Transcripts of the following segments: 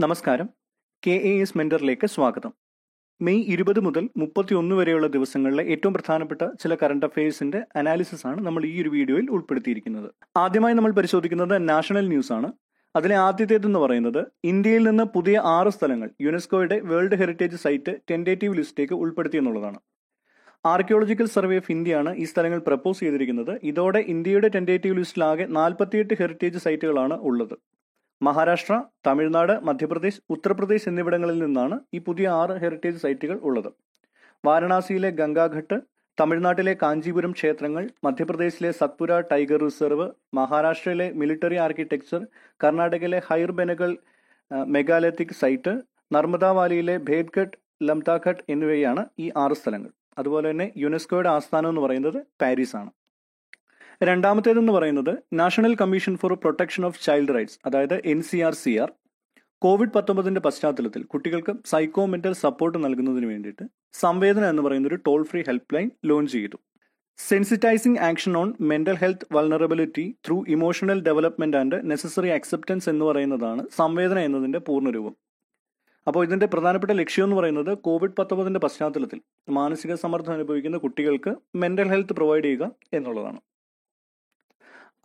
നമസ്കാരം. KAS മെന്ററിലേക്ക് സ്വാഗതം. May 20 മുതൽ 31 വരെയുള്ള ദിവസങ്ങളിലെ ഏറ്റവും പ്രധാനപ്പെട്ട ചില കറണ്ട് അഫയേഴ്സിന്റെ അനാലിസിസ് ആണ് നമ്മൾ ഈ ഒരു വീഡിയോയിൽ ഉൾപ്പെടുത്തിയിരിക്കുന്നത്. ആദ്യമായി നമ്മൾ പരിശോധിക്കുന്നത് നാഷണൽ ന്യൂസ് ആണ്. അതിലെ ആദ്യത്തേതെന്ന് പറയുന്നത് ഇന്ത്യയിൽ നിന്ന് പുതിയ 6 സ്ഥലങ്ങൾ യുനെസ്കോയുടെ വേൾഡ് ഹെറിറ്റേജ് സൈറ്റ് ടെന്റേറ്റീവ് ലിസ്റ്റിലേക്ക് ഉൾപ്പെടുത്തി എന്നുള്ളതാണ്. ആർക്കിയോളജിക്കൽ സർവേ ഓഫ് ഇന്ത്യയാണ് ഈ സ്ഥലങ്ങൾ പ്രപ്പോസ് ചെയ്തിരിക്കുന്നത്. ഇതോടെ ഇന്ത്യയുടെ ടെന്റേറ്റീവ് ലിസ്റ്റിലാകെ 48 ഹെറിറ്റേജ് സൈറ്റുകളാണ് ഉള്ളത്. മഹാരാഷ്ട്ര, തമിഴ്നാട്, മധ്യപ്രദേശ്, ഉത്തർപ്രദേശ് എന്നിവിടങ്ങളിൽ നിന്നാണ് ഈ പുതിയ 6 ഹെറിറ്റേജ് സൈറ്റുകൾ ഉള്ളത്. വാരണാസിയിലെ ഗംഗാഘട്ട്, തമിഴ്നാട്ടിലെ കാഞ്ചീപുരം ക്ഷേത്രങ്ങൾ, മധ്യപ്രദേശിലെ സത്പുര ടൈഗർ റിസർവ്, മഹാരാഷ്ട്രയിലെ മിലിറ്ററി ആർക്കിടെക്ചർ, കർണാടകയിലെ ഹൈർബെനഗൽ മെഗാലിത്തിക് സൈറ്റ്, നർമ്മദ വാലിയിലെ ഭേദ്ഘട്ട്, ലംതാഘട്ട് എന്നിവയാണ് ഈ 6 സ്ഥലങ്ങൾ. അതുപോലെ തന്നെ യുനെസ്കോയുടെ ആസ്ഥാനം എന്ന് പറയുന്നത് പാരീസ് ആണ്. രണ്ടാമത്തേതെന്ന് പറയുന്നത് national commission for protection of child rights, അതായത് NCRCR, COVID-19 പശ്ചാത്തലത്തിൽ കുട്ടികൾക്ക് സൈക്കോ മെന്റൽ സപ്പോർട്ട് നൽകുന്നതിന് വേണ്ടിയിട്ട് സംവേദന എന്ന് പറയുന്ന ഒരു toll free helpline launch ചെയ്തു. Sensitising action on mental health vulnerability through emotional development and necessary acceptance എന്ന് പറയുന്നതാണ് സംവേദന എന്നതിന്റെ പൂർണ്ണരൂപം. അപ്പോൾ ഇതിന്റെ പ്രധാനപ്പെട്ട ലക്ഷ്യം എന്ന് പറയുന്നത് COVID-19 പശ്ചാത്തലത്തിൽ മാനസിക സമ്മർദ്ദം അനുഭവിക്കുന്ന കുട്ടികൾക്ക് മെന്റൽ ഹെൽത്ത് പ്രൊവൈഡ് ചെയ്യുക എന്നുള്ളതാണ്.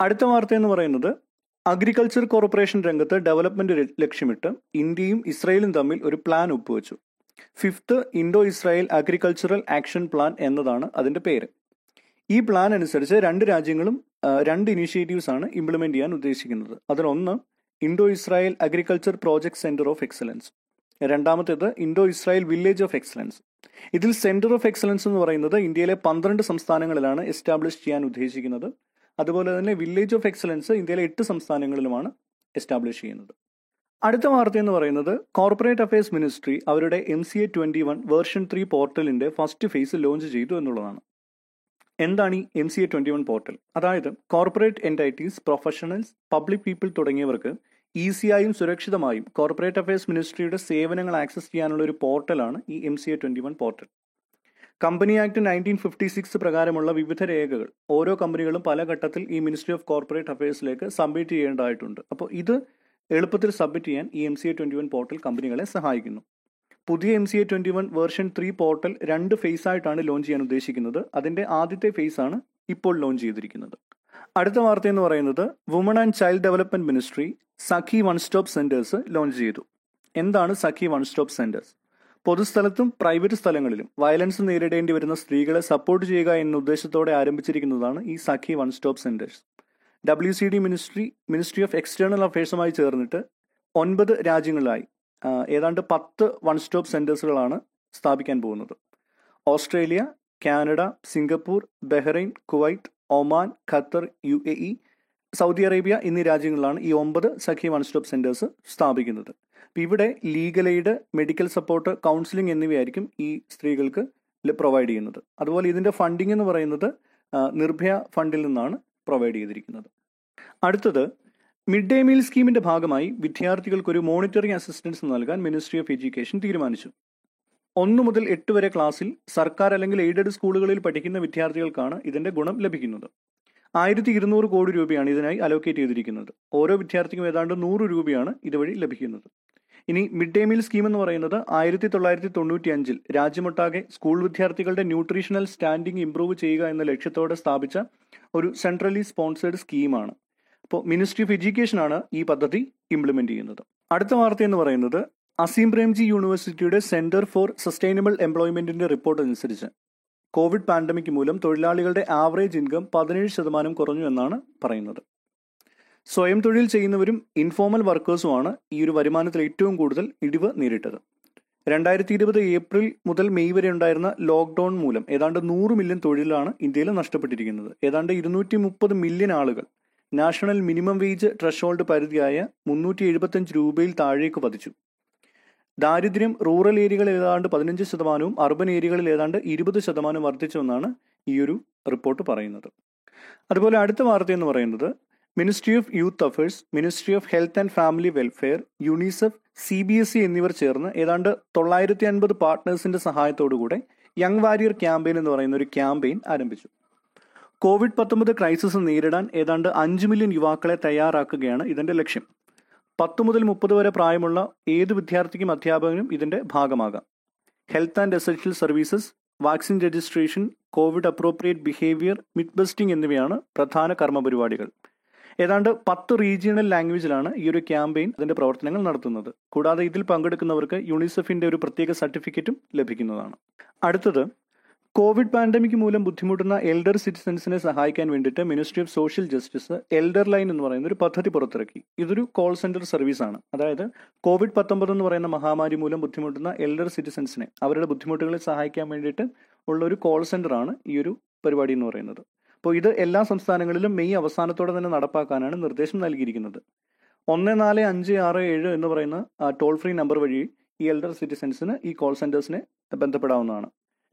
അടുത്ത വാർത്ത എന്ന് പറയുന്നത് അഗ്രികൾച്ചർ കോർപ്പറേഷൻ രംഗത്ത് ഡെവലപ്മെന്റ് ലക്ഷ്യമിട്ട് ഇന്ത്യയും ഇസ്രായേലും തമ്മിൽ ഒരു പ്ലാൻ ഒപ്പുവെച്ചു. 5th Indo Israel agricultural action plan എന്നതാണ് അതിന്റെ പേര്. ഈ പ്ലാൻ അനുസരിച്ച് രണ്ട് രാജ്യങ്ങളും 2 ഇനീഷ്യേറ്റീവ്സ് ആണ് ഇംപ്ലിമെന്റ് ചെയ്യാൻ ഉദ്ദേശിക്കുന്നത്. അതിലൊന്ന് Indo Israel agriculture project centre of excellence, രണ്ടാമത്തേത് Indo Israel village of excellence. ഇതിൽ സെന്റർ ഓഫ് എക്സലൻസ് എന്ന് പറയുന്നത് ഇന്ത്യയിലെ 12 സംസ്ഥാനങ്ങളിലാണ് എസ്റ്റാബ്ലിഷ് ചെയ്യാൻ ഉദ്ദേശിക്കുന്നത്. അതുപോലെ തന്നെ വില്ലേജ് ഓഫ് എക്സലൻസ് ഇന്ത്യയിലെ 8 സംസ്ഥാനങ്ങളിലുമാണ് എസ്റ്റാബ്ലിഷ് ചെയ്യുന്നത്. അടുത്ത വാർത്ത എന്ന് പറയുന്നത് കോർപ്പറേറ്റ് അഫയേഴ്സ് മിനിസ്ട്രി അവരുടെ MCA21 വേർഷൻ 3 പോർട്ടലിന്റെ ഫസ്റ്റ് ഫേസ് ലോഞ്ച് ചെയ്തു എന്നുള്ളതാണ്. എന്താണ് ഈ MCA21 പോർട്ടൽ? അതായത് corporate entities, professionals, public people തുടങ്ങിയവർക്ക് ഈസിയായും സുരക്ഷിതമായും കോർപ്പറേറ്റ് അഫയേഴ്സ് മിനിസ്ട്രിയുടെ സേവനങ്ങൾ ആക്സസ് ചെയ്യാനുള്ള ഒരു പോർട്ടലാണ് ഈ MCA21 പോർട്ടൽ. കമ്പനി ആക്ട് 1956 പ്രകാരമുള്ള വിവിധ രേഖകൾ ഓരോ കമ്പനികളും പല ഘട്ടത്തിൽ ഈ മിനിസ്ട്രി ഓഫ് കോർപ്പറേറ്റ് അഫയേഴ്സിലേക്ക് സബ്മിറ്റ് ചെയ്യേണ്ടതായിട്ടുണ്ട്. അപ്പോൾ ഇത് എളുപ്പത്തിൽ സബ്മിറ്റ് ചെയ്യാൻ ഈ MCA21 പോർട്ടൽ കമ്പനികളെ സഹായിക്കുന്നു. പുതിയ MCA21 വേർഷൻ 3 പോർട്ടൽ 2 ഫേസ് ആയിട്ടാണ് ലോഞ്ച് ചെയ്യാൻ ഉദ്ദേശിക്കുന്നത്. അതിന്റെ ആദ്യത്തെ ഫേസ് ആണ് ഇപ്പോൾ ലോഞ്ച് ചെയ്തിരിക്കുന്നത്. അടുത്ത വാർത്ത എന്ന് പറയുന്നത് woman and child development ministry Sakhi one stop centres launch ചെയ്തു. എന്താണ് സഖി വൺ സ്റ്റോപ്പ് സെന്റേഴ്സ്? പൊതുസ്ഥലത്തും പ്രൈവറ്റ് സ്ഥലങ്ങളിലും വയലൻസ് നേരിടേണ്ടി വരുന്ന സ്ത്രീകളെ സപ്പോർട്ട് ചെയ്യുക എന്ന ഉദ്ദേശത്തോടെ ആരംഭിച്ചിരിക്കുന്നതാണ് ഈ Sakhi one stop centres. WCD ministry of external അഫയേഴ്സുമായി ചേർന്നിട്ട് 9 രാജ്യങ്ങളിലായി ഏതാണ്ട് 10 വൺ സ്റ്റോപ്പ് സെന്റേഴ്സുകളാണ് സ്ഥാപിക്കാൻ പോകുന്നത്. Australia, Canada, Singapore, Bahrain, Kuwait, Oman, Qatar, UAE, Saudi Arabia എന്നീ രാജ്യങ്ങളിലാണ് ഈ 9 സഖി വൺ സ്റ്റോപ്പ് സെന്റേഴ്സ് സ്ഥാപിക്കുന്നത്. ഇവിടെ legal aid, medical support, counselling എന്നിവയായിരിക്കും ഈ സ്ത്രീകൾക്ക് പ്രൊവൈഡ് ചെയ്യുന്നത്. അതുപോലെ ഇതിന്റെ ഫണ്ടിങ് എന്ന് പറയുന്നത് നിർഭയ ഫണ്ടിൽ നിന്നാണ് പ്രൊവൈഡ് ചെയ്തിരിക്കുന്നത്. അടുത്തത് മിഡ് ഡേ മീൽ സ്കീമിന്റെ ഭാഗമായി വിദ്യാർത്ഥികൾക്ക് ഒരു മോണിറ്ററിംഗ് അസിസ്റ്റൻസ് നൽകാൻ മിനിസ്ട്രി ഓഫ് എഡ്യൂക്കേഷൻ തീരുമാനിച്ചു. 1 മുതൽ 8 വരെ ക്ലാസ്സിൽ സർക്കാർ അല്ലെങ്കിൽ എയ്ഡഡ് സ്കൂളുകളിൽ പഠിക്കുന്ന വിദ്യാർത്ഥികൾക്കാണ് ഇതിന്റെ ഗുണം ലഭിക്കുന്നത്. 1200 കോടി രൂപയാണ് ഇതിനായി അലോക്കേറ്റ് ചെയ്തിരിക്കുന്നത്. ഓരോ വിദ്യാർത്ഥിക്കും ഏതാണ്ട് 100 രൂപയാണ് ഇതുവഴി ലഭിക്കുന്നത്. ഇനി മിഡ് ഡേ മീൽ സ്കീം എന്ന് പറയുന്നത് 1995 രാജ്യമൊട്ടാകെ സ്കൂൾ വിദ്യാർത്ഥികളുടെ ന്യൂട്രീഷണൽ സ്റ്റാൻഡിംഗ് ഇംപ്രൂവ് ചെയ്യുക എന്ന ലക്ഷ്യത്തോടെ സ്ഥാപിച്ച ഒരു സെൻട്രലി സ്പോൺസേഡ് സ്കീമാണ്. അപ്പോൾ മിനിസ്ട്രി ഓഫ് എഡ്യൂക്കേഷൻ ആണ് ഈ പദ്ധതി ഇംപ്ലിമെന്റ് ചെയ്യുന്നത്. അടുത്ത വാർത്ത എന്ന് പറയുന്നത് അസീം പ്രേംജി യൂണിവേഴ്സിറ്റിയുടെ സെന്റർ ഫോർ സസ്റ്റൈനബിൾ എംപ്ലോയ്മെന്റിന്റെ റിപ്പോർട്ട് അനുസരിച്ച് കോവിഡ് പാൻഡമിക് മൂലം തൊഴിലാളികളുടെ ആവറേജ് ഇൻകം 17% കുറഞ്ഞു എന്നാണ് പറയുന്നത്. സ്വയം തൊഴിൽ ചെയ്യുന്നവരും ഇൻഫോർമൽ വർക്കേഴ്സുമാണ് ഈ ഒരു വരുമാനത്തിൽ ഏറ്റവും കൂടുതൽ ഇടിവ് നേരിട്ടത്. 2020 ഏപ്രിൽ മുതൽ മെയ് വരെ ഉണ്ടായിരുന്ന ലോക്ക്ഡൌൺ മൂലം ഏതാണ്ട് 100 മില്യൺ തൊഴിലാണ് ഇന്ത്യയിൽ നഷ്ടപ്പെട്ടിരിക്കുന്നത്. ഏതാണ്ട് 230 മില്യൺ ആളുകൾ നാഷണൽ മിനിമം വേജ് ത്രഷോൾഡ് പരിധിയായ 375 രൂപയിൽ താഴേക്ക് പതിച്ചു. ദാരിദ്ര്യം റൂറൽ ഏരിയകളിൽ ഏതാണ്ട് 15%, അർബൻ ഏരിയകളിൽ ഏതാണ്ട് 20% വർദ്ധിച്ചുവെന്നാണ് ഈ ഒരു റിപ്പോർട്ട് പറയുന്നത്. അതുപോലെ അടുത്ത വാർത്ത എന്ന് പറയുന്നത് ministry of youth affairs, ministry of health and family welfare, UNICEF, CBSE എന്നിവർ ചേർന്ന് ഏതാണ്ട് 950 പാർട്ട്നേഴ്സിന്റെ സഹായത്തോടുകൂടെ യങ് വാരിയർ ക്യാമ്പയിൻ എന്ന് പറയുന്ന ഒരു ക്യാമ്പയിൻ ആരംഭിച്ചു. COVID-19 ക്രൈസിസ് നേരിടാൻ ഏതാണ്ട് 5 മില്യൺ യുവാക്കളെ തയ്യാറാക്കുകയാണ് ഇതിന്റെ ലക്ഷ്യം. 10 മുതൽ 30 വരെ പ്രായമുള്ള ഏത് വിദ്യാർത്ഥിക്കും അധ്യാപകനും ഇതിന്റെ ഭാഗമാകാം. Health and essential services, vaccine registration, Covid appropriate behaviour, myth busting എന്നിവയാണ് പ്രധാന കർമ്മപരിപാടികൾ. ഏതാണ്ട് 10 റീജിയണൽ ലാംഗ്വേജിലാണ് ഈ ഒരു ക്യാമ്പയിൻ അതിന്റെ പ്രവർത്തനങ്ങൾ നടത്തുന്നത്. കൂടാതെ ഇതിൽ പങ്കെടുക്കുന്നവർക്ക് യൂണിസെഫിന്റെ ഒരു പ്രത്യേക സർട്ടിഫിക്കറ്റും ലഭിക്കുന്നതാണ്. അടുത്തത്, കോവിഡ് പാൻഡമിക് മൂലം ബുദ്ധിമുട്ടുന്ന എൽഡർ സിറ്റിസൺസിനെ സഹായിക്കാൻ വേണ്ടിയിട്ട് ministry of social justice elder line എന്ന് പറയുന്ന ഒരു പദ്ധതി പുറത്തിറക്കി. ഇതൊരു കോൾ സെന്റർ സർവീസ് ആണ്. അതായത് COVID-19 എന്ന് പറയുന്ന മഹാമാരി മൂലം ബുദ്ധിമുട്ടുന്ന എൽഡർ സിറ്റിസൺസിനെ അവരുടെ ബുദ്ധിമുട്ടുകളെ സഹായിക്കാൻ വേണ്ടിയിട്ട് ഉള്ള ഒരു കോൾ സെന്റർ ആണ് ഈ ഒരു പരിപാടി എന്ന് പറയുന്നത്. അപ്പോൾ ഇത് എല്ലാ സംസ്ഥാനങ്ങളിലും മെയ് അവസാനത്തോടെ തന്നെ നടപ്പാക്കാനാണ് നിർദ്ദേശം നൽകിയിരിക്കുന്നത്. 1456 എന്ന് പറയുന്ന ടോൾ ഫ്രീ നമ്പർ വഴി ഈ എൽഡർ സിറ്റിസൺസിന് ഈ കോൾ സെന്റേഴ്സിനെ ബന്ധപ്പെടാവുന്നതാണ്.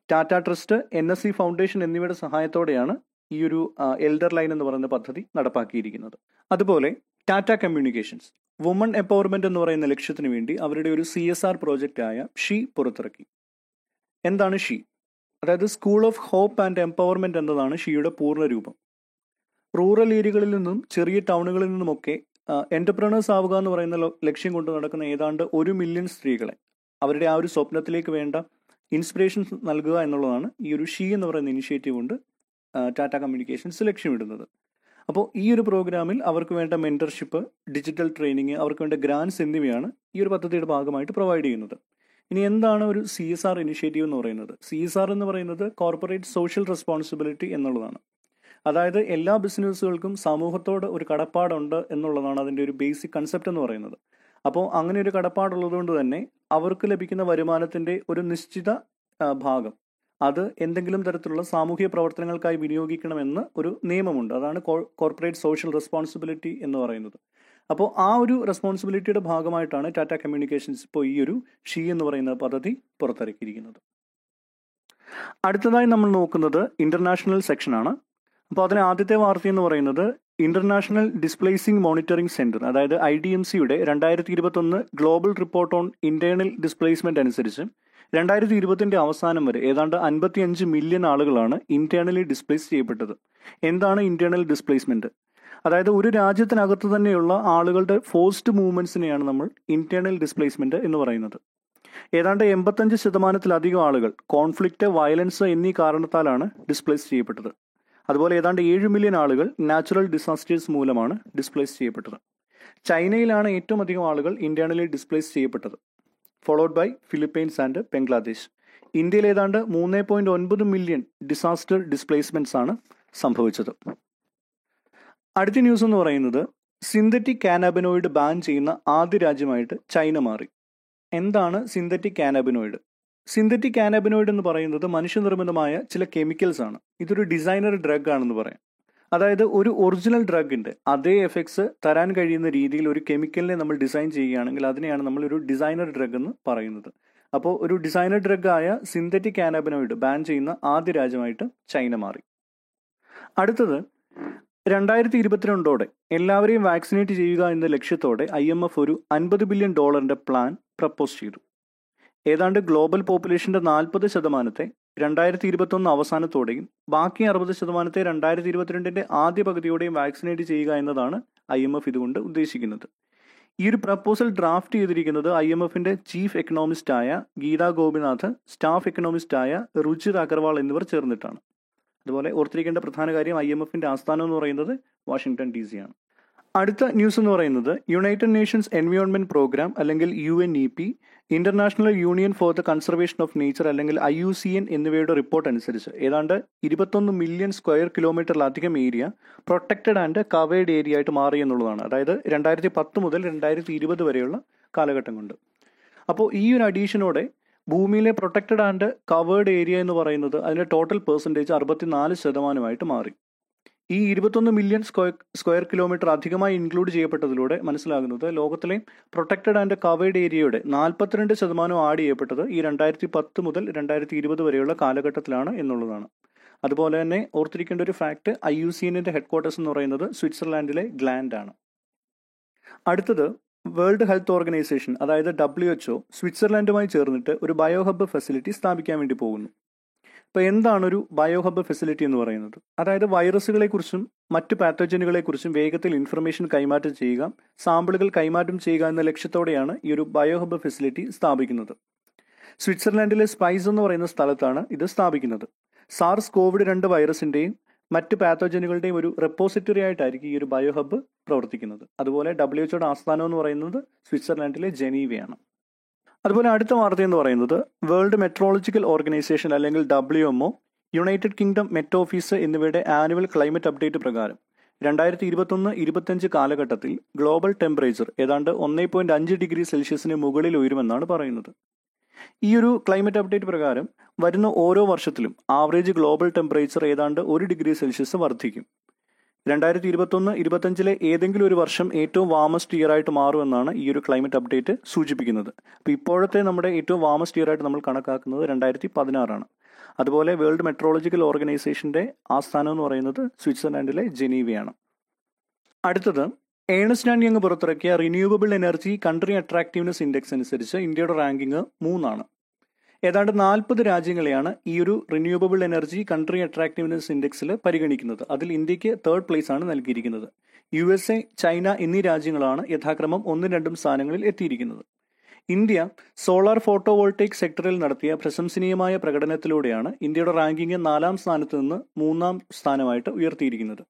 ടാറ്റ ട്രസ്റ്റ്, NSC ഫൗണ്ടേഷൻ എന്നിവയുടെ സഹായത്തോടെയാണ് ഈ ഒരു എൽഡർ ലൈൻ എന്ന് പറയുന്ന പദ്ധതി നടപ്പാക്കിയിരിക്കുന്നത്. അതുപോലെ ടാറ്റ കമ്മ്യൂണിക്കേഷൻസ് വുമൺ എംപവർമെന്റ് എന്ന് പറയുന്ന ലക്ഷ്യത്തിന് വേണ്ടി അവരുടെ ഒരു CSR പ്രോജക്റ്റായ ഷീ പുറത്തിറക്കി. എന്താണ് ഷീ? അതായത് school of hope and empowerment എന്നതാണ് ഷീയുടെ പൂർണ്ണ രൂപം. റൂറൽ ഏരിയകളിൽ നിന്നും ചെറിയ ടൗണുകളിൽ നിന്നുമൊക്കെ എന്റർപ്രണേഴ്സ് ആവുക എന്ന് പറയുന്ന ലക്ഷ്യം കൊണ്ട് നടക്കുന്ന ഏതാണ്ട് 1 മില്യൺ സ്ത്രീകളെ അവരുടെ ആ ഒരു സ്വപ്നത്തിലേക്ക് വേണ്ട ഇൻസ്പിറേഷൻ നൽകുക എന്നുള്ളതാണ് ഈ ഒരു ഷീ എന്ന് പറയുന്ന ഇനിഷ്യേറ്റീവ് കൊണ്ട് ടാറ്റ കമ്മ്യൂണിക്കേഷൻസ് ലക്ഷ്യമിടുന്നത്. അപ്പോൾ ഈ ഒരു പ്രോഗ്രാമിൽ അവർക്ക് വേണ്ട മെന്റർഷിപ്പ്, ഡിജിറ്റൽ ട്രെയിനിങ്, അവർക്ക് വേണ്ട ഗ്രാൻസ് എന്നിവയാണ് ഈ ഒരു പദ്ധതിയുടെ ഭാഗമായിട്ട് പ്രൊവൈഡ് ചെയ്യുന്നത്. ഇനി എന്താണ് ഒരു CSR ഇനിഷ്യേറ്റീവ് എന്ന് പറയുന്നത്? CSR എന്ന് പറയുന്നത് കോർപ്പറേറ്റ് സോഷ്യൽ റെസ്പോൺസിബിലിറ്റി എന്നുള്ളതാണ്. അതായത് എല്ലാ ബിസിനസ്സുകൾക്കും സമൂഹത്തോട് ഒരു കടപ്പാടുണ്ട് എന്നുള്ളതാണ് അതിൻ്റെ ഒരു ബേസിക് കൺസെപ്റ്റ് എന്ന് പറയുന്നത്. അപ്പോൾ അങ്ങനെ ഒരു കടപ്പാടുള്ളത് കൊണ്ട് തന്നെ അവർക്ക് ലഭിക്കുന്ന വരുമാനത്തിന്റെ ഒരു നിശ്ചിത ഭാഗം അത് എന്തെങ്കിലും തരത്തിലുള്ള സാമൂഹിക പ്രവർത്തനങ്ങൾക്കായി വിനിയോഗിക്കണമെന്ന് ഒരു നിയമമുണ്ട്. അതാണ് കോർപ്പറേറ്റ് സോഷ്യൽ റെസ്പോൺസിബിലിറ്റി എന്ന് പറയുന്നത്. അപ്പോൾ ആ ഒരു റെസ്പോൺസിബിലിറ്റിയുടെ ഭാഗമായിട്ടാണ് ടാറ്റ കമ്മ്യൂണിക്കേഷൻസ് ഇപ്പോൾ ഈ ഒരു ഷീ എന്ന് പറയുന്ന പദ്ധതി പുറത്തിറക്കിയിരിക്കുന്നത്. അടുത്തതായി നമ്മൾ നോക്കുന്നത് ഇന്റർനാഷണൽ സെക്ഷനാണ്. അപ്പോൾ അതിന് ആദ്യത്തെ വാർത്ത എന്ന് പറയുന്നത് ഇന്റർനാഷണൽ ഡിസ്പ്ലേസിംഗ് മോണിറ്ററിംഗ് സെന്റർ, അതായത് IDMCയുടെ 2021 global report on internal displacement അനുസരിച്ച് 2020 അവസാനം വരെ ഏതാണ്ട് 55 മില്യൺ ആളുകളാണ് ഇന്റേണലി ഡിസ്പ്ലേസ് ചെയ്യപ്പെട്ടത്. എന്താണ് ഇന്റേണൽ ഡിസ്പ്ലേസ്മെന്റ്? അതായത് ഒരു രാജ്യത്തിനകത്ത് തന്നെയുള്ള ആളുകളുടെ ഫോഴ്സ്ഡ് മൂവ്മെന്റ്സിനെയാണ് നമ്മൾ ഇന്റേണൽ ഡിസ്പ്ലേസ്മെന്റ് എന്ന് പറയുന്നത്. ഏതാണ്ട് 85% ആളുകൾ കോൺഫ്ലിക്റ്റ്, വയലൻസ് എന്നീ കാരണത്താലാണ് ഡിസ്പ്ലേസ് ചെയ്യപ്പെട്ടത്. അതുപോലെ ഏതാണ്ട് 7 മില്യൺ ആളുകൾ നാച്ചുറൽ ഡിസാസ്റ്റേഴ്സ് മൂലമാണ് ഡിസ്പ്ലേസ് ചെയ്യപ്പെട്ടത്. ചൈനയിലാണ് ഏറ്റവും അധികം ആളുകൾ ഇന്റേണലി ഡിസ്പ്ലേസ് ചെയ്യപ്പെട്ടത്, followed by Philippines and Bangladesh. ഇന്ത്യയിൽ ഏതാണ്ട് 3.9 മില്യൺ ഡിസാസ്റ്റർ ഡിസ്പ്ലേസ്മെന്റ്സ് ആണ് സംഭവിച്ചത്. അടുത്ത ന്യൂസ് എന്ന് പറയുന്നത് സിന്തറ്റിക് കാനാബിനോയിഡ് ബാൻ ചെയ്യുന്ന ആദ്യ രാജ്യമായിട്ട് ചൈന മാറി. എന്താണ് സിന്തറ്റിക് കാനാബിനോയിഡ്? സിന്തറ്റിക് കാനാബിനോയിഡ് എന്ന് പറയുന്നത് മനുഷ്യനിർമ്മിതമായ ചില കെമിക്കൽസ് ആണ്. ഇതൊരു ഡിസൈനർ ഡ്രഗ് ആണെന്ന് പറയാം. അതായത് ഒരു ഒറിജിനൽ ഡ്രഗിന്റെ അതേ എഫക്ട്സ് തരാൻ കഴിയുന്ന രീതിയിൽ ഒരു കെമിക്കലിനെ നമ്മൾ ഡിസൈൻ ചെയ്യുകയാണെങ്കിൽ അതിനെയാണ് നമ്മൾ ഒരു ഡിസൈനർ ഡ്രഗ് എന്ന് പറയുന്നത്. അപ്പോൾ ഒരു ഡിസൈനർ ഡ്രഗ് ആയ സിന്തറ്റിക് കാനാബിനോയിഡ് ബാൻ ചെയ്യുന്ന ആദ്യ രാജ്യമായിട്ട് ചൈന മാറി. അടുത്തത് 2022 എല്ലാവരെയും വാക്സിനേറ്റ് ചെയ്യുക എന്ന ലക്ഷ്യത്തോടെ IMF ഒരു $50 ബില്യൺ പ്ലാൻ പ്രപ്പോസ് ചെയ്തു. ഏതാണ്ട് ഗ്ലോബൽ പോപ്പുലേഷന്റെ 40% 2021 അവസാനത്തോടെയും ബാക്കി 60% 2022 ആദ്യ പകുതിയോടെയും വാക്സിനേറ്റ് ചെയ്യുക എന്നതാണ് IMF ഇതുകൊണ്ട് ഉദ്ദേശിക്കുന്നത്. ഈ ഒരു പ്രപ്പോസൽ ഡ്രാഫ്റ്റ് ചെയ്തിരിക്കുന്നത് IMFന്റെ ചീഫ് എക്കണോമിസ്റ്റായ ഗീതാ ഗോപിനാഥ്, സ്റ്റാഫ് എക്കണോമിസ്റ്റായ രുചിർ അഗർവാൾ എന്നിവർ ചേർന്നിട്ടാണ്. അതുപോലെ ഓർത്തിരിക്കേണ്ട പ്രധാന കാര്യം IMFന്റെ ആസ്ഥാനം എന്ന് പറയുന്നത് വാഷിംഗ്ടൺ DC ആണ്. അടുത്ത ന്യൂസ് എന്ന് പറയുന്നത് യുണൈറ്റഡ് നേഷൻസ് എൻവയോൺമെന്റ് പ്രോഗ്രാം അല്ലെങ്കിൽ UNEP, international union for the conservation of nature അല്ലെങ്കിൽ IUCN എന്നിവയുടെ റിപ്പോർട്ട് അനുസരിച്ച് ഏതാണ്ട് 21 മില്യൺ സ്ക്വയർ കിലോമീറ്ററിലധികം area protected and covered area ആയിട്ട് മാറി എന്നുള്ളതാണ്. അതായത് 2010 മുതൽ 2020 വരെയുള്ള കാലഘട്ടം കൊണ്ട്. അപ്പോൾ ഈ ഒരു അഡീഷനോടെ ഭൂമിയിലെ പ്രൊട്ടക്റ്റഡ് ആൻഡ് കവേർഡ് ഏരിയ എന്ന് പറയുന്നത് അതിന്റെ ടോട്ടൽ പെർസെൻറ്റേജ് 64% മാറി. ഈ 21 മില്യൺ സ്ക്വയർ കിലോമീറ്റർ അധികമായി ഇൻക്ലൂഡ് ചെയ്യപ്പെട്ടതിലൂടെ മനസ്സിലാകുന്നത് ലോകത്തിലെ പ്രൊട്ടക്റ്റഡ് ആൻഡ് കവേർഡ് ഏരിയയുടെ 42% ആഡ് ചെയ്യപ്പെട്ടത് ഈ 2010 മുതൽ 2020 വരെയുള്ള കാലഘട്ടത്തിലാണ് എന്നുള്ളതാണ്. അതുപോലെ തന്നെ ഓർത്തിരിക്കേണ്ട ഒരു ഫാക്ട്, IUCNന്റെ ഹെഡ്ക്വാർട്ടേഴ്സ് എന്ന് പറയുന്നത് സ്വിറ്റ്സർലാൻഡിലെ ഗ്ലാൻഡ് ആണ്. അടുത്തത് വേൾഡ് ഹെൽത്ത് ഓർഗനൈസേഷൻ അതായത് WHO സ്വിറ്റ്സർലാൻഡുമായി ചേർന്നിട്ട് ഒരു ബയോഹബ് ഫെസിലിറ്റി സ്ഥാപിക്കാൻ വേണ്ടി പോകുന്നു. അപ്പോൾ എന്താണ് ഒരു ബയോഹബ് ഫെസിലിറ്റി എന്ന് പറയുന്നത്? അതായത് വൈറസുകളെക്കുറിച്ചും മറ്റ് പാത്തോജനുകളെക്കുറിച്ചും വേഗത്തിൽ ഇൻഫർമേഷൻ കൈമാറ്റം ചെയ്യുക, സാമ്പിളുകൾ കൈമാറ്റം ചെയ്യുക എന്ന ലക്ഷ്യത്തോടെയാണ് ഈ ഒരു ബയോഹബ് ഫെസിലിറ്റി സ്ഥാപിക്കുന്നത്. സ്വിറ്റ്സർലൻഡിലെ സ്പൈസ് എന്ന് പറയുന്ന സ്ഥലത്താണ് ഇത് സ്ഥാപിക്കുന്നത്. സാർസ് കോവിഡ്-2 വൈറസിന്റെയും മറ്റ് പാത്തോജനുകളുടെയും ഒരു റെപ്പോസിറ്ററി ആയിട്ടായിരിക്കും ഈ ഒരു ബയോഹബ് പ്രവർത്തിക്കുന്നത്. അതുപോലെ WHO ആസ്ഥാനം എന്ന് പറയുന്നത് സ്വിറ്റ്സർലൻഡിലെ ജനീവയാണ്. അതുപോലെ അടുത്ത വാർത്ത എന്ന് പറയുന്നത് വേൾഡ് മെട്രോളജിക്കൽ ഓർഗനൈസേഷൻ അല്ലെങ്കിൽ WMO, United kingdom met office എന്നിവയുടെ ആനുവൽ ക്ലൈമറ്റ് അപ്ഡേറ്റ് പ്രകാരം 2021-25 കാലഘട്ടത്തിൽ ഗ്ലോബൽ ടെമ്പറേച്ചർ ഏതാണ്ട് 1.5 ഡിഗ്രി സെൽഷ്യസിന് മുകളിൽ ഉയരുമെന്നാണ് പറയുന്നത്. ഈ ഒരു ക്ലൈമറ്റ് അപ്ഡേറ്റ് പ്രകാരം വരുന്ന ഓരോ വർഷത്തിലും ആവറേജ് ഗ്ലോബൽ ടെമ്പറേച്ചർ ഏതാണ്ട് 1 ഡിഗ്രി സെൽഷ്യസ് വർദ്ധിക്കും. 2021-25 ഏതെങ്കിലും ഒരു വർഷം ഏറ്റവും വാമസ്റ്റ് ഇയർ ആയിട്ട് മാറുമെന്നാണ് ഈ ഒരു ക്ലൈമറ്റ് അപ്ഡേറ്റ് സൂചിപ്പിക്കുന്നത്. അപ്പോൾ ഇപ്പോഴത്തെ നമ്മുടെ ഏറ്റവും വാമസ്റ്റ് ഇയർ ആയിട്ട് നമ്മൾ കണക്കാക്കുന്നത് 2016 അതുപോലെ വേൾഡ് മെട്രോളജിക്കൽ ഓർഗനൈസേഷന്റെ ആസ്ഥാനം എന്ന് പറയുന്നത് സ്വിറ്റ്സർലാൻഡിലെ ജനീവയാണ്. അടുത്തത് ഏണസ്റ്റ് ആൻഡ് യങ് പുറത്തിറക്കിയ renewable energy country attractiveness index അനുസരിച്ച് ഇന്ത്യയുടെ റാങ്കിങ് 3 ഏതാണ്ട് 40 രാജ്യങ്ങളെയാണ് ഈ ഒരു റിന്യൂവബിൾ എനർജി കൺട്രി അട്രാക്റ്റീവ്നെസ് ഇൻഡെക്സിൽ പരിഗണിക്കുന്നത്. അതിൽ ഇന്ത്യക്ക് 3rd പ്ലേസ് ആണ് നൽകിയിരിക്കുന്നത്. USA, ചൈന എന്നീ രാജ്യങ്ങളാണ് യഥാക്രമം 1, 2 സ്ഥാനങ്ങളിൽ എത്തിയിരിക്കുന്നത്. ഇന്ത്യ സോളാർ ഫോട്ടോവോൾട്ടേക് സെക്ടറിൽ നടത്തിയ പ്രശംസനീയമായ പ്രകടനത്തിലൂടെയാണ് ഇന്ത്യയുടെ റാങ്കിങ് 4ാം സ്ഥാനത്ത് നിന്ന് 3ാം സ്ഥാനമായിട്ട് ഉയർത്തിയിരിക്കുന്നത്.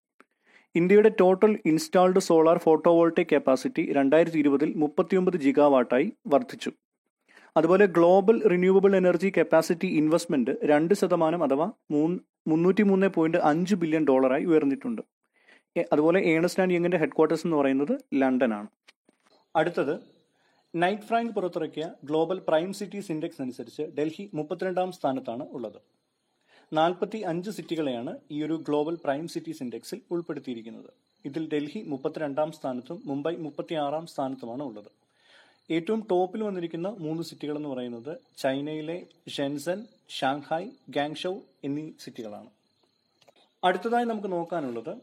ഇന്ത്യയുടെ ടോട്ടൽ ഇൻസ്റ്റാൾഡ് സോളാർ ഫോട്ടോവോൾട്ടേക് കപ്പാസിറ്റി 2020 39 ജിഗാവാട്ടായി വർദ്ധിച്ചു. അതുപോലെ global renewable energy capacity investment 2% അഥവാ $303.5 ബില്യൺ ഉയർന്നിട്ടുണ്ട്. അതുപോലെ ഏണസ്റ്റ് ആൻഡ് യങ്ങിന്റെ ഹെഡ്ക്വാർട്ടേഴ്സ് എന്ന് പറയുന്നത് ലണ്ടനാണ്. അടുത്തത് നൈറ്റ് ഫ്രാങ്ക് പുറത്തിറക്കിയ ഗ്ലോബൽ പ്രൈം സിറ്റീസ് ഇൻഡെക്സ് അനുസരിച്ച് ഡൽഹി 32ാം സ്ഥാനത്താണ് ഉള്ളത്. 45 സിറ്റികളെയാണ് ഈ ഒരു ഗ്ലോബൽ പ്രൈം സിറ്റീസ് ഇൻഡെക്സിൽ ഉൾപ്പെടുത്തിയിരിക്കുന്നത്. ഇതിൽ ഡൽഹി 32ാം സ്ഥാനത്തും മുംബൈ 36ാം സ്ഥാനത്തുമാണ് ഉള്ളത്. ഏറ്റവും ടോപ്പിൽ വന്നിരിക്കുന്ന 3 സിറ്റികൾ എന്ന് പറയുന്നത് ചൈനയിലെ ഷെൻസൻ, ഷാങ്ഹായ്, ഗാങ്ഷൌ എന്നീ സിറ്റികളാണ്. അടുത്തതായി നമുക്ക് നോക്കാനുള്ളത്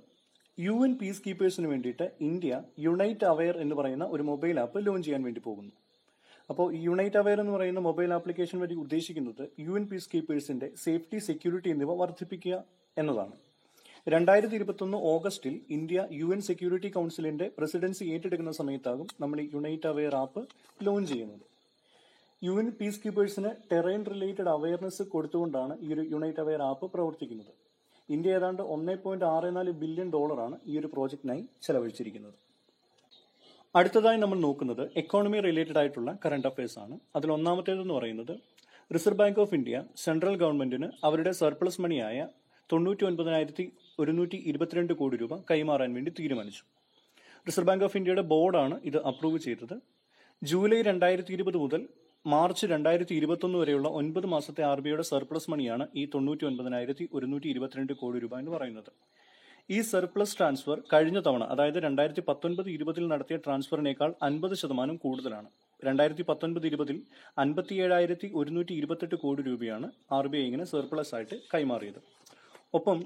UN പീസ് കീപ്പേഴ്സിന് വേണ്ടിയിട്ട് ഇന്ത്യ യുണൈറ്റ് അവെയർ എന്ന് പറയുന്ന ഒരു മൊബൈൽ ആപ്പ് ലോഞ്ച് ചെയ്യാൻ വേണ്ടി പോകുന്നു. അപ്പോൾ ഈ യുണൈറ്റ് അവെയർ എന്ന് പറയുന്ന മൊബൈൽ ആപ്ലിക്കേഷൻ വഴി ഉദ്ദേശിക്കുന്നത് UN പീസ് കീപ്പേഴ്സിന്റെ സേഫ്റ്റി, സെക്യൂരിറ്റി എന്നിവ വർദ്ധിപ്പിക്കുക എന്നതാണ്. 2021 ഓഗസ്റ്റിൽ ഇന്ത്യ UN സെക്യൂരിറ്റി കൗൺസിലിന്റെ പ്രസിഡൻസി ഏറ്റെടുക്കുന്ന സമയത്താകും നമ്മൾ ഈ യുണൈറ്റ് അവെയർ ആപ്പ് ലോഞ്ച് ചെയ്യുന്നത്. UN പീസ് കീപ്പേഴ്സിന് ടെറൈൻ റിലേറ്റഡ് അവയർനെസ് കൊടുത്തുകൊണ്ടാണ് ഈ ഒരു യുണൈറ്റ് അവെയർ ആപ്പ് പ്രവർത്തിക്കുന്നത്. ഇന്ത്യ ഏതാണ്ട് $1.64 ബില്യൺ ഈ ഒരു പ്രോജക്റ്റിനായി ചെലവഴിച്ചിരിക്കുന്നത്. അടുത്തതായി നമ്മൾ നോക്കുന്നത് എക്കോണമി റിലേറ്റഡ് ആയിട്ടുള്ള കറണ്ട് അഫയേഴ്സ് ആണ്. അതിൽ ഒന്നാമത്തേതെന്ന് പറയുന്നത് reserve bank of India central ഗവൺമെന്റിന് അവരുടെ സർപ്ലസ് മണിയായ 99,122 കോടി രൂപ കൈമാറാൻ വേണ്ടി തീരുമാനിച്ചു. റിസർവ് ബാങ്ക് ഓഫ് ഇന്ത്യയുടെ ബോർഡാണ് ഇത് അപ്രൂവ് ചെയ്തത്. ജൂലൈ 2020 മുതൽ മാർച്ച് 2021 വരെയുള്ള 9 മാസത്തെ RBIയുടെ സർപ്ലസ് മണിയാണ് ഈ 99,122 കോടി രൂപ എന്ന് പറയുന്നത്. ഈ സർപ്ലസ് ട്രാൻസ്ഫർ കഴിഞ്ഞ തവണ, അതായത് 2019-20 നടത്തിയ ട്രാൻസ്ഫറിനേക്കാൾ 50% കൂടുതലാണ്. 2019-20 57,128 കോടി രൂപയാണ് RBI ഇങ്ങനെ സർപ്ലസ് ആയിട്ട് കൈമാറിയത്. ഒപ്പം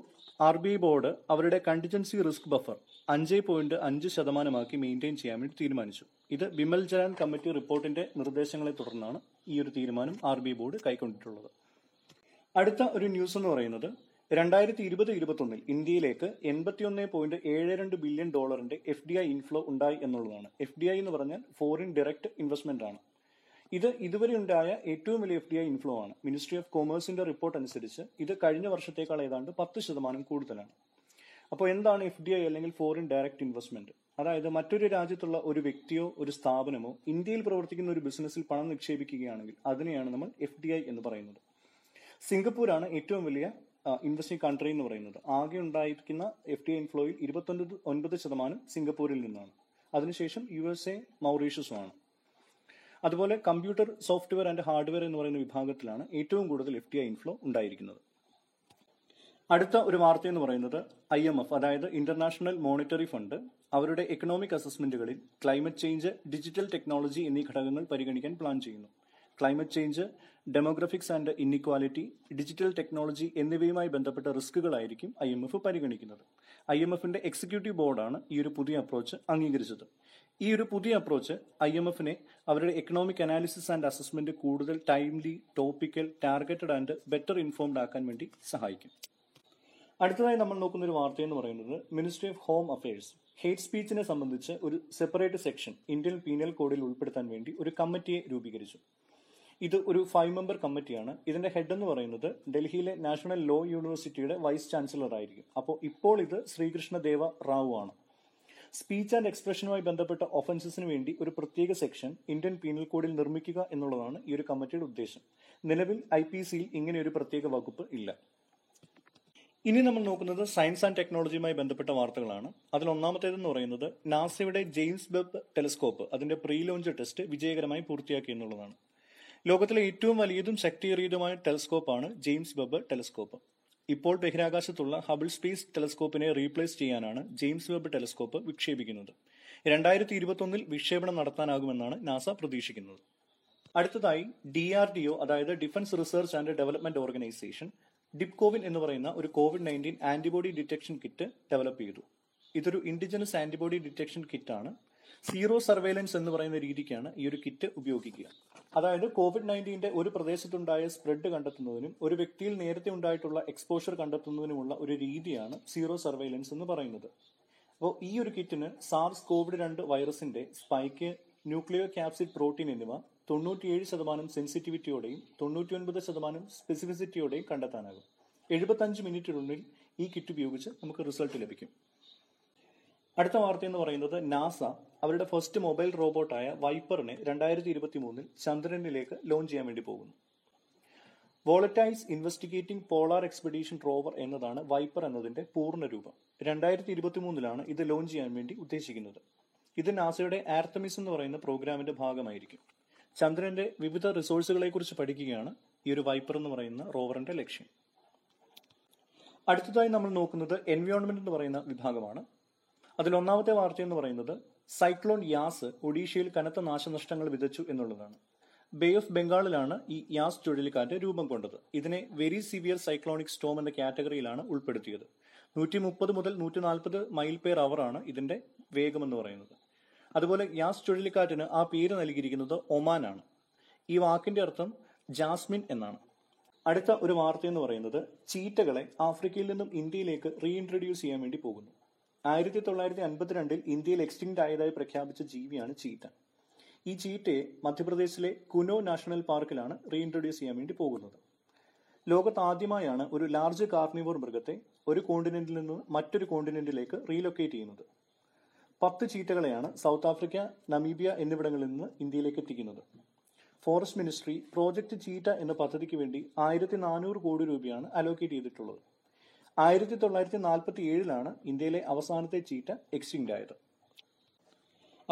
RBI ബോർഡ് അവരുടെ കണ്ടിജൻസി റിസ്ക് ബഫർ 5.5% മെയിൻറ്റെയിൻ ചെയ്യാൻ വേണ്ടി തീരുമാനിച്ചു. ഇത് ബിമൽ ജലാൻ കമ്മിറ്റി റിപ്പോർട്ടിന്റെ നിർദ്ദേശങ്ങളെ തുടർന്നാണ് ഈ ഒരു തീരുമാനം RBI ബോർഡ് കൈക്കൊണ്ടിട്ടുള്ളത്. അടുത്ത ഒരു ന്യൂസ് എന്ന് പറയുന്നത് 2020-21 ഇന്ത്യയിലേക്ക് $81.72 ബില്യൺ FDI ഇൻഫ്ലോ ഉണ്ടായി എന്നുള്ളതാണ്. FDI എന്ന് പറഞ്ഞാൽ ഫോറിൻ ഡയറക്റ്റ് ഇൻവെസ്റ്റ്മെന്റ് ആണ്. ഇത് ഇതുവരെ ഉണ്ടായ ഏറ്റവും വലിയ FDI ഇൻഫ്ലോ ആണ്. മിനിസ്ട്രി ഓഫ് കൊമേഴ്സിന്റെ റിപ്പോർട്ട് അനുസരിച്ച് ഇത് കഴിഞ്ഞ വർഷത്തേക്കാൾ ഏതാണ്ട് 10% കൂടുതലാണ്. അപ്പോൾ എന്താണ് FDI അല്ലെങ്കിൽ ഫോറിൻ ഡയറക്റ്റ് ഇൻവെസ്റ്റ്മെന്റ്? അതായത് മറ്റൊരു രാജ്യത്തുള്ള ഒരു വ്യക്തിയോ ഒരു സ്ഥാപനമോ ഇന്ത്യയിൽ പ്രവർത്തിക്കുന്ന ഒരു ബിസിനസ്സിൽ പണം നിക്ഷേപിക്കുകയാണെങ്കിൽ അതിനെയാണ് നമ്മൾ FDI എന്ന് പറയുന്നത്. സിംഗപ്പൂരാണ് ഏറ്റവും വലിയ ഇൻവെസ്റ്റിംഗ് കൺട്രി എന്ന് പറയുന്നത്. ആകെ ഉണ്ടായിരിക്കുന്ന FDI ഇൻഫ്ലോയിൽ 29% സിംഗപ്പൂരിൽ നിന്നാണ്. അതിനുശേഷം USA, മൗറീഷ്യസും ആണ്. അതുപോലെ കമ്പ്യൂട്ടർ, സോഫ്റ്റ്വെയർ ആൻഡ് ഹാർഡ്വെയർ എന്ന് പറയുന്ന വിഭാഗത്തിലാണ് ഏറ്റവും കൂടുതൽ FDI ഇൻഫ്ലോ ഉണ്ടായിരിക്കുന്നത്. അടുത്ത ഒരു വാർത്ത എന്ന് പറയുന്നത് IMF, അതായത് ഇന്റർനാഷണൽ മോണിറ്ററി ഫണ്ട്, അവരുടെ എക്കണോമിക് അസസ്മെന്റുകളിൽ ക്ലൈമറ്റ് ചേഞ്ച്, ഡിജിറ്റൽ ടെക്നോളജി എന്നീ ഘടകങ്ങൾ പരിഗണിക്കാൻ പ്ലാൻ ചെയ്യുന്നു. Climate change, demographics and inequality, digital technology എന്നിവയുമായി ബന്ധപ്പെട്ട റിസ്കുകളായിരിക്കും IMF പരിഗണിക്കുന്നത്. IMFന്റെ എക്സിക്യൂട്ടീവ് ബോർഡാണ് ഈ ഒരു പുതിയ അപ്രോച്ച് അംഗീകരിച്ചത്. ഈ ഒരു പുതിയ അപ്രോച്ച് IMFനെ അവരുടെ എക്കണോമിക് അനാലിസിസ് ആൻഡ് അസസ്മെന്റ് കൂടുതൽ timely, topical, targeted and better informed ആക്കാൻ വേണ്ടി സഹായിക്കും. അടുത്തതായി നമ്മൾ നോക്കുന്ന ഒരു വാർത്ത എന്ന് പറയുന്നത് ministry of home affairs hate സ്പീച്ചിനെ സംബന്ധിച്ച് ഒരു സെപ്പറേറ്റ് സെക്ഷൻ ഇന്ത്യൻ പീനൽ കോഡിൽ ഉൾപ്പെടുത്താൻ വേണ്ടി ഒരു കമ്മിറ്റിയെ രൂപീകരിച്ചു. ഇത് ഒരു 5 മെമ്പർ കമ്മിറ്റിയാണ്. ഇതിന്റെ ഹെഡ് എന്ന് പറയുന്നത് ഡൽഹിയിലെ നാഷണൽ ലോ യൂണിവേഴ്സിറ്റിയുടെ വൈസ് ചാൻസലർ ആയിരിക്കും. അപ്പോൾ ഇപ്പോൾ ഇത് ശ്രീകൃഷ്ണ ദേവ റാവു ആണ്. സ്പീച്ച് ആൻഡ് എക്സ്പ്രഷനുമായി ബന്ധപ്പെട്ട ഒഫൻസസിന് വേണ്ടി ഒരു പ്രത്യേക സെക്ഷൻ ഇന്ത്യൻ പീനൽ കോഡിൽ നിർമ്മിക്കുക എന്നുള്ളതാണ് ഈ ഒരു കമ്മിറ്റിയുടെ ഉദ്ദേശം. നിലവിൽ IPCയിൽ ഇങ്ങനെ ഒരു പ്രത്യേക വകുപ്പ് ഇല്ല. ഇനി നമ്മൾ നോക്കുന്നത് സയൻസ് ആൻഡ് ടെക്നോളജിയുമായി ബന്ധപ്പെട്ട വാർത്തകളാണ്. അതിൽ ഒന്നാമത്തേതെന്ന് പറയുന്നത് നാസയുടെ ജെയിംസ് വെബ് ടെലിസ്കോപ്പ് അതിന്റെ പ്രീ ലോഞ്ച് ടെസ്റ്റ് വിജയകരമായി പൂർത്തിയാക്കി എന്നുള്ളതാണ്. ലോകത്തിലെ ഏറ്റവും വലിയതും ശക്തിയേറിയതുമായ ടെലിസ്കോപ്പാണ് ജെയിംസ് വെബ് ടെലിസ്കോപ്പ്. ഇപ്പോൾ ബഹിരാകാശത്തുള്ള ഹബിൾ സ്പേസ് ടെലിസ്കോപ്പിനെ റീപ്ലേസ് ചെയ്യാനാണ് ജെയിംസ് വെബ് ടെലിസ്കോപ്പ് വിക്ഷേപിക്കുന്നത്. 2021 വിക്ഷേപണം നടത്താനാകുമെന്നാണ് നാസ പ്രതീക്ഷിക്കുന്നത്. അടുത്തതായി DRDO അതായത് defence research and development organisation Dipcovan എന്ന് പറയുന്ന ഒരു COVID-19 antibody detection kit develop ചെയ്തു. ഇതൊരു ഇൻഡിജിനസ് ആന്റിബോഡി ഡിറ്റക്ഷൻ കിറ്റാണ്. സീറോ സർവൈലൻസ് എന്ന് പറയുന്ന രീതിക്കാണ് ഈ ഒരു കിറ്റ് ഉപയോഗിക്കുക. അതായത് COVID-19 ഒരു പ്രദേശത്തുണ്ടായ സ്പ്രെഡ് കണ്ടെത്തുന്നതിനും ഒരു വ്യക്തിയിൽ നേരത്തെ ഉണ്ടായിട്ടുള്ള എക്സ്പോഷർ കണ്ടെത്തുന്നതിനുമുള്ള ഒരു രീതിയാണ് സീറോ സർവൈലൻസ് എന്ന് പറയുന്നത്. അപ്പോൾ ഈ ഒരു കിറ്റിന് SARS-CoV-2 വൈറസിന്റെ സ്പൈക്ക്, ന്യൂക്ലിയോ ക്യാപ്സിഡ് പ്രോട്ടീൻ എന്നിവ 97% സെൻസിറ്റിവിറ്റിയോടെയും 99% സ്പെസിഫിസിറ്റിയോടെയും കണ്ടെത്താനാകും. 75 മിനിറ്റിനുള്ളിൽ ഈ കിറ്റ് ഉപയോഗിച്ച് നമുക്ക് റിസൾട്ട് ലഭിക്കും. അടുത്ത വാർത്ത എന്ന് പറയുന്നത് നാസ അവരുടെ ഫസ്റ്റ് മൊബൈൽ റോബോട്ടായ വൈപ്പറിനെ 2023 ചന്ദ്രനിലേക്ക് ലോഞ്ച് ചെയ്യാൻ വേണ്ടി പോകുന്നു. വോളറ്റൈൽസ് ഇൻവെസ്റ്റിഗേറ്റിംഗ് പോളാർ എക്സ്പെഡീഷൻ റോവർ എന്നതാണ് വൈപ്പർ എന്നതിന്റെ പൂർണ്ണ രൂപം. 2023 ഇത് ലോഞ്ച് ചെയ്യാൻ വേണ്ടി ഉദ്ദേശിക്കുന്നത്. ഇത് നാസയുടെ ആർത്തമിസ് എന്ന് പറയുന്ന പ്രോഗ്രാമിന്റെ ഭാഗമായിരിക്കും. ചന്ദ്രന്റെ വിവിധ റിസോഴ്സുകളെ കുറിച്ച് പഠിക്കുകയാണ് ഈ ഒരു വൈപ്പർ എന്ന് പറയുന്ന റോവറിന്റെ ലക്ഷ്യം. അടുത്തതായി നമ്മൾ നോക്കുന്നത് എൻവയോൺമെന്റ് എന്ന് പറയുന്ന വിഭാഗമാണ്. അതിൽ ഒന്നാമത്തെ വാർത്ത എന്ന് പറയുന്നത് സൈക്ലോൺ യാസ് ഒഡീഷയിൽ കനത്ത നാശനഷ്ടങ്ങൾ വിതച്ചു എന്നുള്ളതാണ്. ബേ ഓഫ് ബംഗാളിലാണ് ഈ യാസ് ചുഴലിക്കാറ്റ് രൂപം കൊണ്ടത്. ഇതിനെ വെരി സിവിയർ സൈക്ലോണിക് സ്റ്റോം എന്ന കാറ്റഗറിയിലാണ് ഉൾപ്പെടുത്തിയത്. 130 മുതൽ 140 മൈൽ പെർ അവർ ആണ് ഇതിന്റെ വേഗം എന്ന് പറയുന്നത്. അതുപോലെ യാസ് ചുഴലിക്കാറ്റിന് ആ പേര് നൽകിയിരിക്കുന്നത് ഒമാനാണ്. ഈ വാക്കിന്റെ അർത്ഥം ജാസ്മിൻ എന്നാണ്. അടുത്ത ഒരു വാർത്ത എന്ന് പറയുന്നത് ചീറ്റകളെ ആഫ്രിക്കയിൽ നിന്നും ഇന്ത്യയിലേക്ക് റീഇൻട്രൊഡ്യൂസ് ചെയ്യാൻ വേണ്ടി പോകുന്നു. 1952 ഇന്ത്യയിൽ എക്സ്റ്റിങ്ക്ട് ആയതായി പ്രഖ്യാപിച്ച ജീവിയാണ് ചീറ്റ. ഈ ചീറ്റയെ മധ്യപ്രദേശിലെ കുനോ നാഷണൽ പാർക്കിലാണ് റീഇൻട്രൊഡ്യൂസ് ചെയ്യാൻ വേണ്ടി പോകുന്നത്. ലോകത്ത് ആദ്യമായാണ് ഒരു ലാർജ് കാർണിവോർ മൃഗത്തെ ഒരു കോണ്ടിനെന്റിൽ നിന്ന് മറ്റൊരു കോണ്ടിനെന്റിലേക്ക് റീലൊക്കേറ്റ് ചെയ്യുന്നത്. 10 ചീറ്റകളെയാണ് സൗത്ത് ആഫ്രിക്ക, നമീബിയ എന്നിവിടങ്ങളിൽ നിന്ന് ഇന്ത്യയിലേക്ക് എത്തിക്കുന്നത്. ഫോറസ്റ്റ് മിനിസ്ട്രി പ്രോജക്ട് ചീറ്റ എന്ന പദ്ധതിക്ക് വേണ്ടി 1400 കോടി രൂപയാണ് അലോക്കേറ്റ് ചെയ്തിട്ടുള്ളത്. 1947 ഇന്ത്യയിലെ അവസാനത്തെ ചീറ്റ എക്സ്റ്റിങ്ക്ട് ആയത്.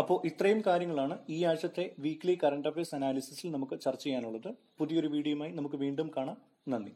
അപ്പോൾ ഇത്രയും കാര്യങ്ങളാണ് ഈ ആഴ്ചത്തെ വീക്ക്ലി കറന്റ് അഫയേഴ്സ് അനാലിസിസിൽ നമുക്ക് ചർച്ച ചെയ്യാനുള്ളത്. പുതിയൊരു വീഡിയോയുമായി നമുക്ക് വീണ്ടും കാണാം. നന്ദി.